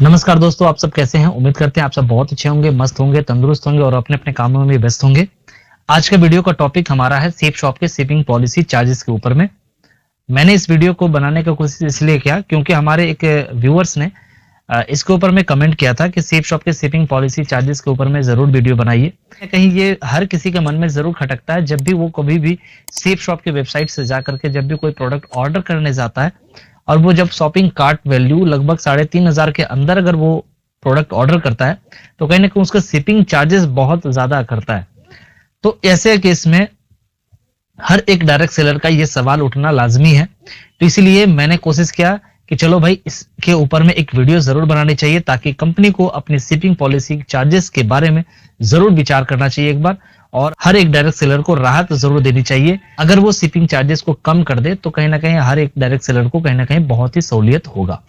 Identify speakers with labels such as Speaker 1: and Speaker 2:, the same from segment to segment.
Speaker 1: नमस्कार दोस्तों, आप सब कैसे हैं। उम्मीद करते हैं आप सब बहुत अच्छे होंगे, मस्त होंगे, तंदुरुस्त होंगे और अपने अपने कामों में भी व्यस्त होंगे। आज का वीडियो का टॉपिक हमारा है सेफ शॉप के शिपिंग पॉलिसी चार्जेस के ऊपर में। मैंने इस वीडियो को बनाने का कोशिश इसलिए किया क्योंकि हमारे एक व्यूअर्स ने इसके ऊपर में कमेंट किया था कि सेफ शॉप के शिपिंग पॉलिसी चार्जेस के ऊपर में जरूर वीडियो बनाइए। कहीं ये हर किसी के मन में जरूर खटकता है जब भी वो कभी भी सेफ शॉप के वेबसाइट से जा करके जब भी कोई प्रोडक्ट ऑर्डर करने जाता है और वो जब शॉपिंग कार्ट वैल्यू लगभग 3,500 के अंदर अगर वो प्रोडक्ट ऑर्डर करता है तो कहीं ना कहीं उसका शिपिंग चार्जेस बहुत ज्यादा करता है। तो ऐसे केस में हर एक डायरेक्ट सेलर का ये सवाल उठना लाजमी है। तो इसलिए मैंने कोशिश किया कि चलो भाई इसके ऊपर में एक वीडियो जरूर बनानी चाहिए ताकि कंपनी को अपनी शिपिंग पॉलिसी चार्जेस के बारे में जरूर विचार करना चाहिए एक बार, और हर एक डायरेक्ट सेलर को राहत जरूर देनी चाहिए। अगर वो शिपिंग चार्जेस को कम कर दे तो कहीं ना कहीं हर एक डायरेक्ट सेलर को कहीं ना कहीं बहुत ही सहूलियत होगा।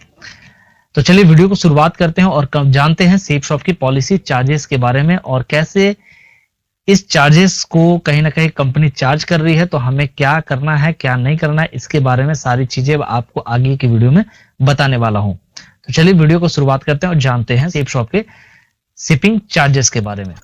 Speaker 1: तो चलिए वीडियो को शुरुआत करते हैं और जानते हैं सेफ शॉप की पॉलिसी चार्जेस के बारे में और कैसे इस चार्जेस को कहीं ना कहीं कंपनी चार्ज कर रही है, तो हमें क्या करना है क्या नहीं करना है इसके बारे में सारी चीजें आपको आगे की वीडियो में बताने वाला हूं। तो चलिए वीडियो को शुरुआत करते हैं और जानते हैं सेफ शॉप के शिपिंग चार्जेस के बारे में।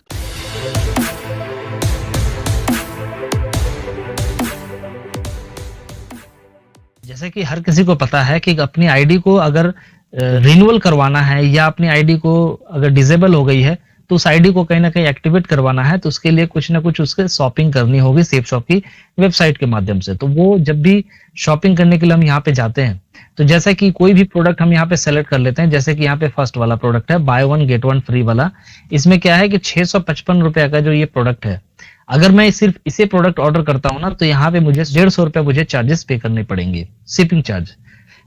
Speaker 1: जैसे कि हर किसी को पता है कि अपनी आईडी को अगर रिन्यूअल करवाना है या अपनी आईडी को अगर डिसेबल हो गई है तो उस आईडी को कहीं ना कहीं एक्टिवेट करवाना है तो उसके लिए कुछ ना कुछ उसके शॉपिंग करनी होगी सेफ शॉप की वेबसाइट के माध्यम से। तो वो जब भी शॉपिंग करने के लिए हम यहाँ पे जाते हैं तो जैसे कि कोई भी प्रोडक्ट हम यहाँ पे सेलेक्ट कर लेते हैं, जैसे कि यहाँ पे फर्स्ट वाला प्रोडक्ट है by one get one free वाला। इसमें क्या है कि 655 रुपए का जो ये प्रोडक्ट है, अगर मैं सिर्फ इसे प्रोडक्ट ऑर्डर करता हूं ना तो यहाँ पे मुझे 150 रुपए मुझे चार्जेस पे करने पड़ेंगे, शिपिंग चार्ज।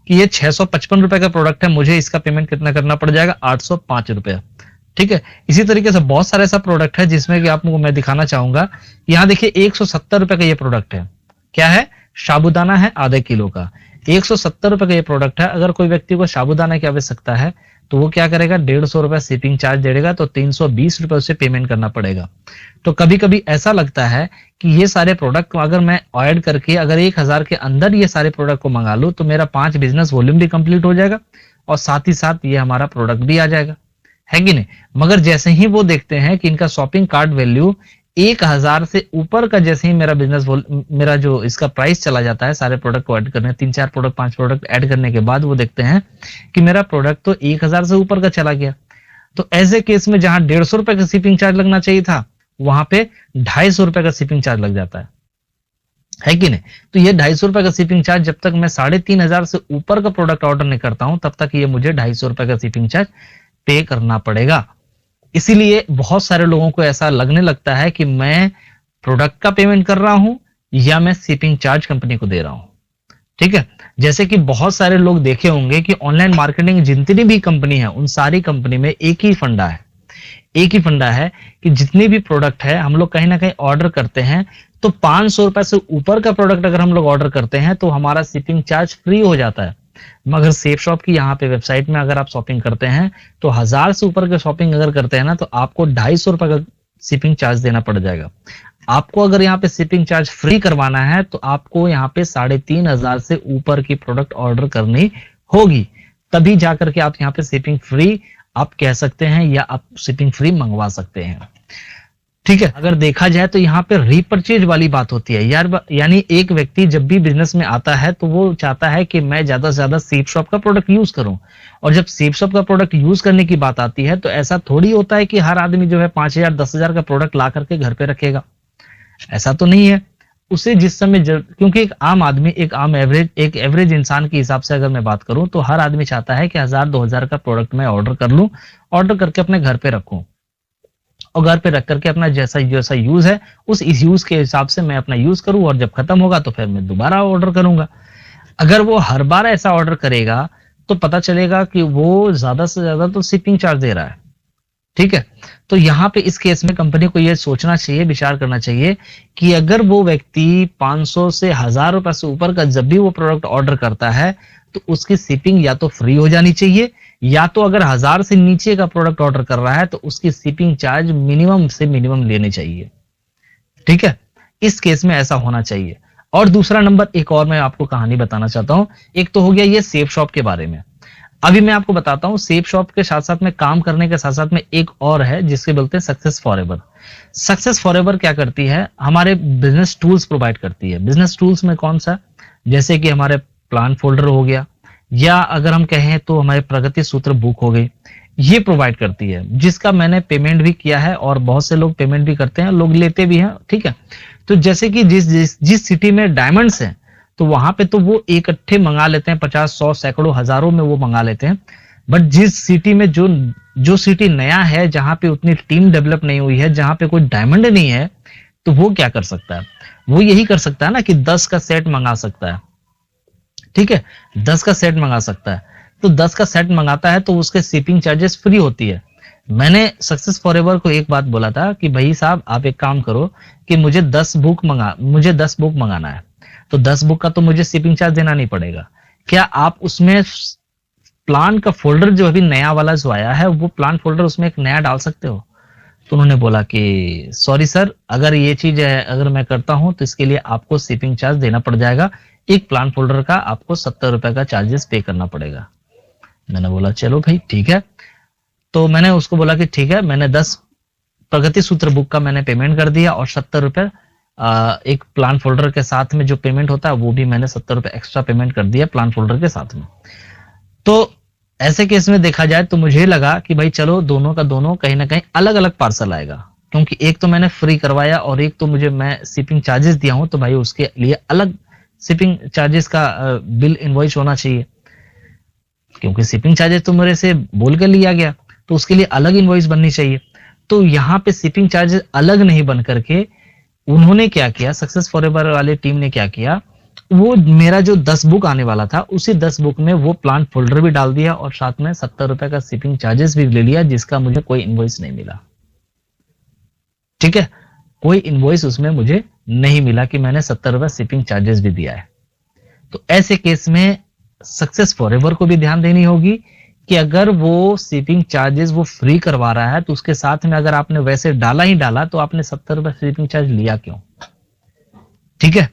Speaker 1: कि ये 655 रुपए का प्रोडक्ट है, मुझे इसका पेमेंट कितना करना पड़ जाएगा, 805 रुपया। ठीक है। इसी तरीके से बहुत सारे ऐसा प्रोडक्ट है जिसमें कि आपको मैं दिखाना चाहूंगा। यहाँ देखिए 170 रुपए का ये प्रोडक्ट है। क्या है? साबूदाना है आधे किलो का। 170 रुपए का ये प्रोडक्ट है। अगर कोई व्यक्ति को साबूदाना की आवश्यकता है तो वो क्या करेगा, 150 रुपए शिपिंग चार्ज देगा, तो 320 रुपए उसे पेमेंट करना पड़ेगा। तो कभी कभी ऐसा लगता है कि ये सारे प्रोडक्ट अगर मैं ऐड करके अगर 1000 के अंदर ये सारे प्रोडक्ट को मंगा लूं तो मेरा 5 बिजनेस वॉल्यूम भी कंप्लीट हो जाएगा और साथ ही साथ ये हमारा प्रोडक्ट भी आ जाएगा, है कि नहीं। मगर जैसे ही वो देखते हैं कि इनका शॉपिंग कार्ट वैल्यू 1000 से ऊपर का, जैसे ही मेरा बिजनेस मेरा जो इसका प्राइस चला जाता है सारे प्रोडक्ट को ऐड करने, 3-4 प्रोडक्ट 5 प्रोडक्ट ऐड करने के बाद वो देखते हैं कि मेरा प्रोडक्ट तो 1000 से ऊपर का चला गया। तो ऐसे केस में जहां 150 रुपए का शिपिंग चार्ज लगना चाहिए था वहां पे 250 रुपए का शिपिंग चार्ज लग जाता है कि नहीं। तो ये 250 रुपए का शिपिंग चार्ज जब तक मैं 3500 से ऊपर का प्रोडक्ट ऑर्डर नहीं करता हूं तब तक ये मुझे 250 रुपए का शिपिंग चार्ज पे करना पड़ेगा। इसीलिए बहुत सारे लोगों को ऐसा लगने लगता है कि मैं प्रोडक्ट का पेमेंट कर रहा हूं या मैं शिपिंग चार्ज कंपनी को दे रहा हूं। ठीक है। जैसे कि बहुत सारे लोग देखे होंगे कि ऑनलाइन मार्केटिंग जितनी भी कंपनी है उन सारी कंपनी में एक ही फंडा है। एक ही फंडा है कि जितनी भी प्रोडक्ट है हम लोग कहीं ना कहीं ऑर्डर करते हैं तो 500 रुपए से ऊपर का प्रोडक्ट अगर हम लोग ऑर्डर करते हैं तो हमारा शिपिंग चार्ज फ्री हो जाता है। मगर सेफ शॉप की यहाँ पे वेबसाइट में अगर आप शॉपिंग करते हैं तो 1000 से ऊपर का शॉपिंग अगर करते हैं ना तो आपको 250 रुपए का शिपिंग चार्ज देना पड़ जाएगा। आपको अगर यहाँ पे शिपिंग चार्ज फ्री करवाना है तो आपको यहाँ पे 3500 से ऊपर की प्रोडक्ट ऑर्डर करनी होगी, तभी जाकर के आप यहाँ पे शिपिंग फ्री आप कह सकते हैं या आप शिपिंग फ्री मंगवा सकते हैं। ठीक है। अगर देखा जाए तो यहाँ पे रीपरचेज वाली बात होती है यार, यानी एक व्यक्ति जब भी बिजनेस में आता है तो वो चाहता है कि मैं ज्यादा से ज्यादा सेफ शॉप का प्रोडक्ट यूज करूं, और जब सेफ शॉप का प्रोडक्ट यूज करने की बात आती है तो ऐसा थोड़ी होता है कि हर आदमी जो है 5000 10,000 का प्रोडक्ट ला करके घर पे रखेगा। ऐसा तो नहीं है। उसे जिस समय क्योंकि एक आम आदमी एक एवरेज इंसान के हिसाब से अगर मैं बात करूं तो हर आदमी चाहता है कि 1000-2000 का प्रोडक्ट मैं ऑर्डर कर लूं, ऑर्डर करके अपने घर पे रखूं और घर पे रख करके अपना जैसा यूज है उस यूज के हिसाब से मैं अपना यूज करूं, और जब खत्म होगा तो फिर मैं दोबारा ऑर्डर करूंगा। अगर वो हर बार ऐसा ऑर्डर करेगा तो पता चलेगा कि वो ज्यादा से ज्यादा तो शिपिंग चार्ज दे रहा है। ठीक है। तो यहाँ पे इस केस में कंपनी को यह सोचना चाहिए, विचार करना चाहिए कि अगर वो व्यक्ति 500 से 1000 रुपए से ऊपर का जब भी वो प्रोडक्ट ऑर्डर करता है तो उसकी शिपिंग या तो फ्री हो जानी चाहिए, या तो अगर 1000 से नीचे का प्रोडक्ट ऑर्डर कर रहा है तो उसकी शिपिंग चार्ज मिनिमम से मिनिमम लेने चाहिए। ठीक है। इस केस में ऐसा होना चाहिए। और दूसरा नंबर एक और मैं आपको कहानी बताना चाहता हूं। एक तो हो गया ये सेफ शॉप के बारे में। अभी मैं आपको बताता हूँ, सेफ शॉप के साथ साथ में काम करने के साथ साथ में एक और है जिसके बोलते हैं सक्सेस फॉरएवर। सक्सेस फॉरएवर क्या करती है, हमारे बिजनेस टूल्स प्रोवाइड करती है। बिजनेस टूल्स में कौन सा, जैसे कि हमारे प्लान फोल्डर हो गया, या अगर हम कहें तो हमारे प्रगति सूत्र बुक हो गई, ये प्रोवाइड करती है, जिसका मैंने पेमेंट भी किया है और बहुत से लोग पेमेंट भी करते हैं, लोग लेते भी हैं, ठीक है। तो जैसे कि जिस सिटी में डायमंड्स हैं, तो वहां पे तो वो इकट्ठे मंगा लेते हैं, 50, 100, सैकड़ों, हजारों में वो मंगा लेते हैं। बट जिस सिटी में जो सिटी नया है, जहां पे उतनी टीम डेवलप नहीं हुई है, जहां पे कोई डायमंड नहीं है, तो वो क्या कर सकता है, वो यही कर सकता है ना कि 10 का सेट मंगा सकता है, ठीक है, 10 का सेट मंगा सकता है। तो 10 का सेट मंगाता है तो उसके शिपिंग चार्जेस फ्री होती है। मैंने सक्सेस फॉरएवर को एक बात बोला था कि भाई साहब आप एक काम करो कि मुझे 10 बुक मंगाना है, तो 10 बुक का तो मुझे शिपिंग चार्ज देना नहीं पड़ेगा, क्या आप उसमें प्लान का फोल्डर जो अभी नया वाला जो आया है, वो प्लान फोल्डर उसमें एक नया डाल सकते हो? तो उन्होंने बोला कि सॉरी सर, अगर ये चीज है, अगर मैं करता हूं तो इसके लिए आपको शिपिंग चार्ज देना पड़ जाएगा, एक प्लान फोल्डर का आपको 70 रुपए का चार्जेस पे करना पड़ेगा। मैंने बोला चलो भाई ठीक है। तो मैंने उसको बोला कि ठीक है, मैंने 10 प्रगति सूत्र बुक का मैंने पेमेंट कर दिया और 70 रुपए एक प्लान फोल्डर के साथ में जो पेमेंट होता है वो भी मैंने 70 रुपए एक्स्ट्रा पेमेंट कर दिया प्लान फोल्डर के साथ में। तो ऐसे केस में देखा जाए तो मुझे लगा कि भाई चलो दोनों का दोनों कहीं ना कहीं अलग अलग पार्सल आएगा, क्योंकि एक तो मैंने फ्री करवाया और एक तो मैं शिपिंग चार्जेस दिया हूं, तो भाई उसके लिए अलग शिपिंग चार्जेस का बिल इनवॉइस होना चाहिए, क्योंकि शिपिंग चार्जेस तो मेरे से बोल कर लिया गया, तो उसके लिए अलग इनवॉइस बननी चाहिए। तो यहाँ पे शिपिंग चार्जेस अलग नहीं बन करके उन्होंने क्या किया, सक्सेस फॉरएवर वाले टीम ने क्या किया, वो मेरा जो 10 बुक आने वाला था उसी 10 बुक में वो प्लान फोल्डर भी डाल दिया और साथ में 70 रुपए का शिपिंग चार्जेस भी ले लिया, जिसका मुझे कोई इनवॉइस नहीं मिला, ठीक है, कोई इनवॉइस उसमें मुझे नहीं मिला कि मैंने 70 रुपए शिपिंग चार्जेस भी दिया है। तो ऐसे केस में सक्सेस फॉरएवर को भी ध्यान देनी होगी कि अगर वो शिपिंग चार्जेस वो फ्री करवा रहा है तो उसके साथ में अगर आपने वैसे डाला ही डाला तो आपने 70 रुपए शिपिंग चार्ज लिया क्यों, ठीक है।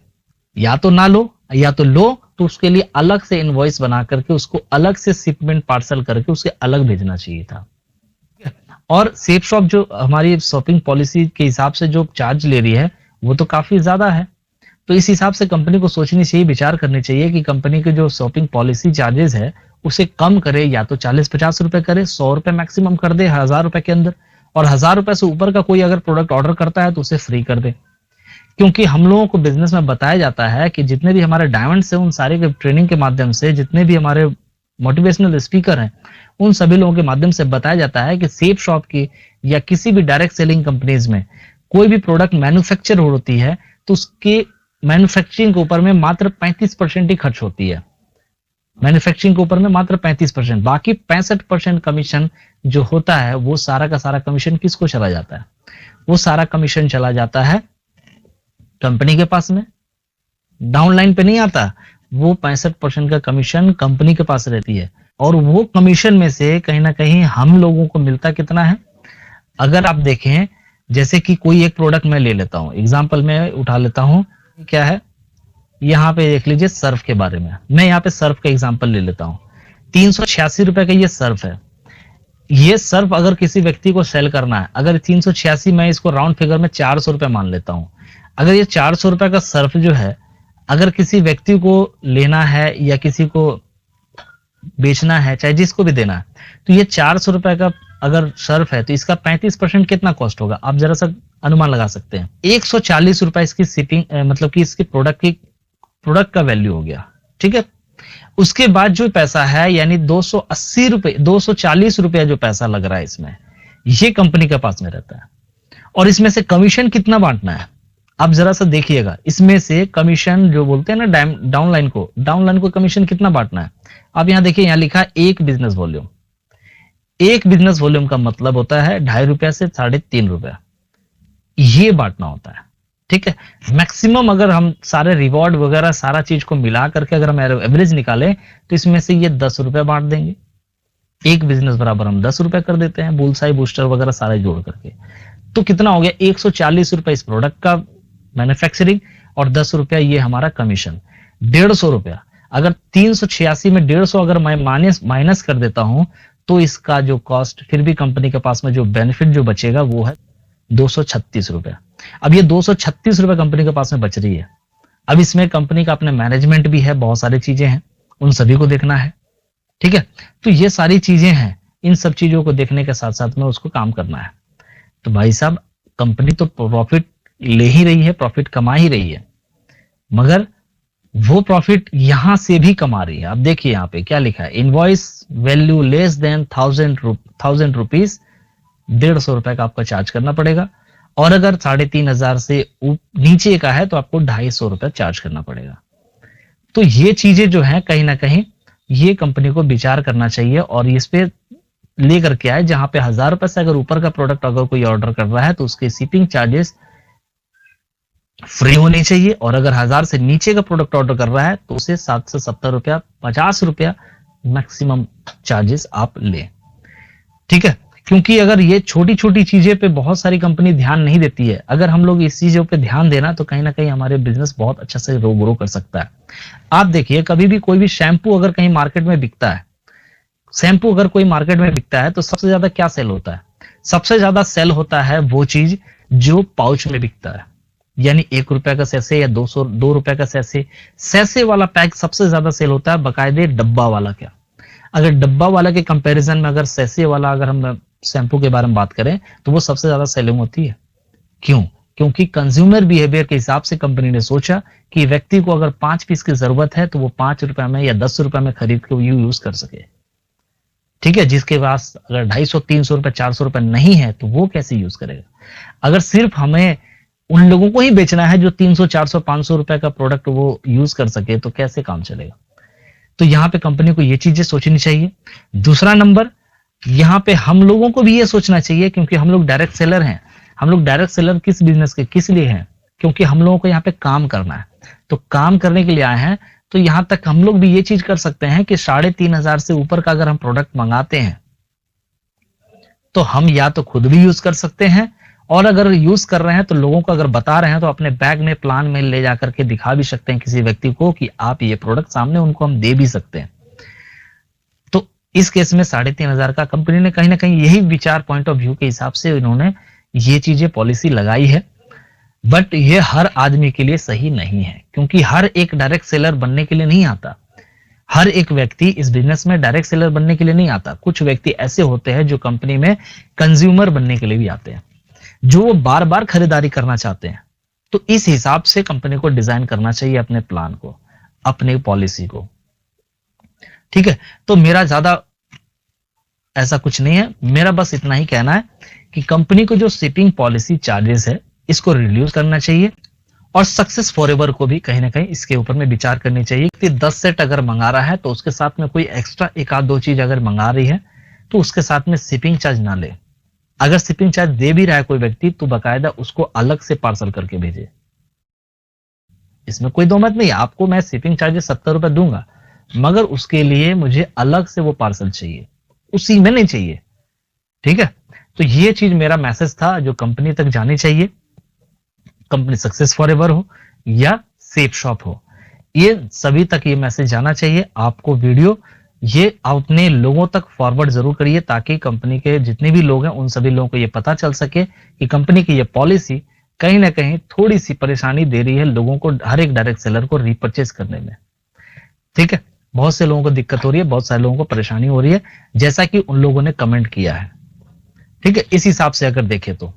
Speaker 1: या तो ना लो, या तो लो तो उसके लिए अलग से इनवॉइस बना करके उसको अलग से शिपमेंट पार्सल करके उसके अलग भेजना चाहिए था। और सेफ शॉप जो हमारी शॉपिंग पॉलिसी के हिसाब से जो चार्ज ले रही है वो तो काफी ज्यादा है, तो इस हिसाब से कंपनी को सोचनी चाहिए, विचार करनी चाहिए कि कंपनी की जो शॉपिंग पॉलिसी चार्जेस है उसे कम करे, या तो 40-50 रुपए करे, 100 रुपए मैक्सिमम कर दे 1000 रुपए के अंदर, और 1000 रुपए से ऊपर का कोई अगर प्रोडक्ट ऑर्डर करता है तो उसे फ्री कर दे। क्योंकि हम लोगों को बिजनेस में बताया जाता है कि जितने भी हमारे डायमंड्स हैं उन सारे के ट्रेनिंग के माध्यम से, जितने भी हमारे मोटिवेशनल स्पीकर हैं उन सभी लोगों के माध्यम से बताया जाता है कि सेफ शॉप की या किसी भी डायरेक्ट सेलिंग कंपनीज में कोई भी प्रोडक्ट मैन्युफैक्चर होती है तो उसके मैन्युफैक्चरिंग के ऊपर में मात्र 35% ही खर्च होती है, मैन्युफैक्चरिंग के ऊपर में मात्र 35%, बाकी 65% कमीशन जो होता है वो सारा का सारा कमीशन किसको चला जाता है, वो सारा कमीशन चला जाता है कंपनी के पास में, डाउनलाइन पे नहीं आता, वो 65% का कमीशन कंपनी के पास रहती है। और वो कमीशन में से कहीं ना कहीं हम लोगों को मिलता कितना है, अगर आप देखें जैसे कि कोई एक प्रोडक्ट मैं ले लेता हूं, एग्जांपल में उठा लेता हूं, क्या है यहाँ पे देख लीजिए सर्फ के बारे में, मैं यहाँ पे सर्फ का एग्जांपल ले लेता हूं, 386 रुपए का ये सर्फ है। ये सर्फ अगर किसी व्यक्ति को सेल करना है, अगर 386 मैं इसको राउंड फिगर में 400 रुपए मान लेता हूं, अगर ये 400 रुपए का सर्फ जो है अगर किसी व्यक्ति को लेना है या किसी को बेचना है, चाहे जिसको भी देना है, तो ये 400 रुपए का अगर सर्फ है तो इसका 35% कितना कॉस्ट होगा, आप जरा सा अनुमान लगा सकते हैं। 140 रुपए इसकी शिपिंग मतलब कि इसकी प्रोडक्ट का वैल्यू हो गया, ठीक है। उसके बाद जो पैसा है यानी 280 रुपए 240 रुपया जो पैसा लग रहा है इसमें, ये कंपनी के पास में रहता है। और इसमें से कमीशन कितना बांटना है आप जरा सा देखिएगा, इसमें से कमीशन जो बोलते हैं ना डाउनलाइन को कमीशन कितना बांटना है। आप यहां देखिए, यहां लिखा है एक बिजनेस वॉल्यूम, एक बिजनेस वॉल्यूम का मतलब होता है 2.5 रुपया से 3.5 रुपया, ये बांटना होता है, ठीक है। मैक्सिमम अगर हम सारे रिवॉर्ड वगैरह सारा चीज को मिला करके अगर हम एवरेज निकालें तो इसमें से ये 10 रुपए बांट देंगे, एक बिजनेस बराबर हम 10 रुपए कर देते हैं, बुलसाई बूस्टर वगैरह सारे जोड़ करके, तो कितना हो गया 140 रुपए इस प्रोडक्ट का मैन्युफैक्चरिंग और 10 रुपया ये हमारा कमीशन, 150 रुपया। अगर 386 में 150 अगर मैं माइनस कर देता हूं, तो इसका जो कॉस्ट फिर भी कंपनी के पास में जो बेनिफिट जो बचेगा वो है 236 रुपए। अब ये 236 रुपए कंपनी के पास में बच रही है। अब इसमें कंपनी का अपने मैनेजमेंट भी है, बहुत सारी चीजें हैं, उन सभी को देखना है। ठीक है, तो ये सारी चीजें हैं, इन सब चीजों को देखने के साथ साथ में उसको काम करना है। तो भाई साहब, कंपनी तो प्रॉफिट ले ही रही है, प्रॉफिट कमा ही रही है, मगर वो प्रॉफिट यहां से भी कमा रही है। अब देखिए यहाँ पे क्या लिखा है, invoice value less than 1000 rupees, 150 रुपए का आपको चार्ज करना पड़ेगा। और अगर 3500 से नीचे का है तो आपको 250 रुपए चार्ज करना पड़ेगा। तो ये चीजें जो है कहीं ना कहीं ये कंपनी को विचार करना चाहिए और इस पे लेकर के आए, जहां पे 1000 रुपए से अगर ऊपर का प्रोडक्ट अगर कोई ऑर्डर कर रहा है तो उसके शिपिंग चार्जेस फ्री होने चाहिए, और अगर 1000 से नीचे का प्रोडक्ट ऑर्डर कर रहा है तो उसे 7 से 70 रुपया, 50 रुपया मैक्सिमम चार्जेस आप लें। ठीक है, क्योंकि अगर ये छोटी छोटी चीजें पे बहुत सारी कंपनी ध्यान नहीं देती है, अगर हम लोग इस चीजों पे ध्यान देना तो कहीं ना कहीं हमारे बिजनेस बहुत अच्छा से ग्रो कर सकता है। आप देखिए, कभी भी कोई भी शैम्पू अगर कहीं मार्केट में बिकता है, शैम्पू अगर कोई मार्केट में बिकता है तो सबसे ज्यादा क्या सेल होता है? सबसे ज्यादा सेल होता है वो चीज जो पाउच में बिकता है, यानी 1 रुपए का सैसे या 2 रुपए का सैसे, सैसे वाला पैक सबसे ज्यादा सेल होता है, बकायदे डब्बा वाला क्या। अगर डब्बा वाला के कंपैरिजन में अगर सैसे वाला अगर हम शैम्पू के बारे में बात करें तो वो सबसे ज्यादा सेलिंग होती है। क्यों? क्योंकि कंज्यूमर बिहेवियर के हिसाब से कंपनी ने सोचा कि व्यक्ति को अगर 5 पीस की जरूरत है तो वो 5 रुपए में या 10 रुपए में खरीद के यूज कर सके। ठीक है, जिसके पास अगर 250, 300 रुपए, 400 रुपए नहीं है तो वो कैसे यूज करेगा? अगर सिर्फ हमें उन लोगों को ही बेचना है जो 300, 400, 500 रुपए का प्रोडक्ट वो यूज कर सके तो कैसे काम चलेगा? तो यहाँ पे कंपनी को ये चीजें सोचनी चाहिए। दूसरा नंबर, यहाँ पे हम लोगों को भी ये सोचना चाहिए, क्योंकि हम लोग डायरेक्ट सेलर हैं। हम लोग डायरेक्ट सेलर किस बिजनेस के, किस लिए हैं? क्योंकि हम लोगों को यहाँ पे काम करना है, तो काम करने के लिए आए हैं। तो यहाँ तक हम लोग भी ये चीज कर सकते हैं कि 3500 से ऊपर का अगर हम प्रोडक्ट मंगाते हैं तो हम या तो खुद भी यूज कर सकते हैं, और अगर यूज कर रहे हैं तो लोगों को अगर बता रहे हैं तो अपने बैग में, प्लान में ले जाकर के दिखा भी सकते हैं किसी व्यक्ति को कि आप ये प्रोडक्ट सामने उनको हम दे भी सकते हैं। तो इस केस में 3500 का कंपनी ने कहीं ना कहीं यही विचार, पॉइंट ऑफ व्यू के हिसाब से इन्होंने ये चीजें पॉलिसी लगाई है। बट ये हर आदमी के लिए सही नहीं है, क्योंकि हर एक डायरेक्ट सेलर बनने के लिए नहीं आता। हर एक व्यक्ति इस बिजनेस में डायरेक्ट सेलर बनने के लिए नहीं आता। कुछ व्यक्ति ऐसे होते हैं जो कंपनी में कंज्यूमर बनने के लिए भी आते हैं, जो वो बार बार खरीदारी करना चाहते हैं। तो इस हिसाब से कंपनी को डिजाइन करना चाहिए अपने प्लान को, अपने पॉलिसी को। ठीक है, तो मेरा ज्यादा ऐसा कुछ नहीं है, मेरा बस इतना ही कहना है कि कंपनी को जो शिपिंग पॉलिसी चार्जेस है इसको रिड्यूस करना चाहिए, और सक्सेस फॉरएवर को भी कहीं ना कहीं इसके ऊपर में विचार करनी चाहिए कि 10 सेट अगर मंगा रहा है तो उसके साथ में कोई एक्स्ट्रा एक आध दो चीज अगर मंगा रही है तो उसके साथ में शिपिंग चार्ज ना ले। अगर शिपिंग चार्ज दे भी रहा है कोई व्यक्ति तो बकायदा उसको अलग से पार्सल करके भेजे। इसमें कोई दो मत नहीं, आपको मैं शिपिंग चार्जेस 70 रुपए दूंगा, मगर उसके लिए मुझे अलग से वो पार्सल चाहिए, उसी में नहीं चाहिए। ठीक है, तो ये चीज मेरा मैसेज था जो कंपनी तक जानी चाहिए। कंपनी सक्सेस फॉरएवर हो या सेफ शॉप हो, ये सभी तक ये मैसेज जाना चाहिए। आपको वीडियो ये अपने लोगों तक फॉरवर्ड जरूर करिए, ताकि कंपनी के जितने भी लोग हैं उन सभी लोगों को ये पता चल सके कि कंपनी की ये पॉलिसी कहीं ना कहीं थोड़ी सी परेशानी दे रही है लोगों को, हर एक डायरेक्ट सेलर को रीपर्चेज करने में। ठीक है, बहुत से लोगों को दिक्कत हो रही है, बहुत सारे लोगों को परेशानी हो रही है, जैसा कि उन लोगों ने कमेंट किया है। ठीक है, इस हिसाब से अगर देखें तो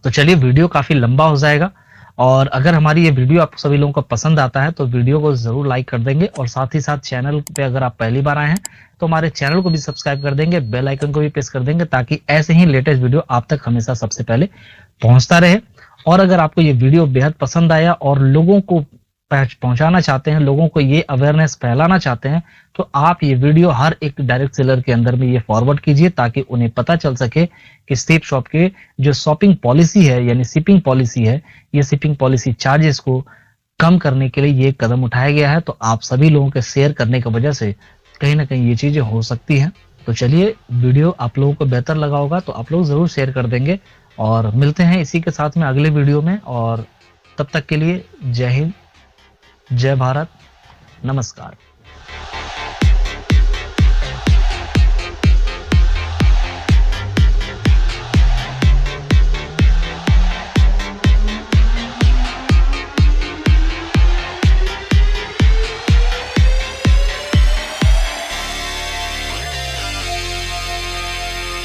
Speaker 1: चलिए, वीडियो काफी लंबा हो जाएगा, और अगर हमारी ये वीडियो आप सभी लोगों को पसंद आता है तो वीडियो को जरूर लाइक कर देंगे, और साथ ही साथ चैनल पे अगर आप पहली बार आए हैं तो हमारे चैनल को भी सब्सक्राइब कर देंगे, बेल आइकन को भी प्रेस कर देंगे, ताकि ऐसे ही लेटेस्ट वीडियो आप तक हमेशा सबसे पहले पहुंचता रहे। और अगर आपको ये वीडियो बेहद पसंद आया और लोगों को पहुंचाना चाहते हैं, लोगों को ये अवेयरनेस फैलाना चाहते हैं, तो आप ये वीडियो हर एक डायरेक्ट सेलर के अंदर में ये फॉरवर्ड कीजिए, ताकि उन्हें पता चल सके कि स्टेप शॉप के जो शॉपिंग पॉलिसी है यानी शिपिंग पॉलिसी है, ये शिपिंग पॉलिसी चार्जेस को कम करने के लिए ये कदम उठाया गया है। तो आप सभी लोगों के शेयर करने की वजह से कहीं ना कहीं ये चीजें हो सकती हैं। तो चलिए, वीडियो आप लोगों को बेहतर लगा होगा तो आप लोग जरूर शेयर कर देंगे, और मिलते हैं इसी के साथ में अगले वीडियो में। और तब तक के लिए जय हिंद, जय भारत, नमस्कार।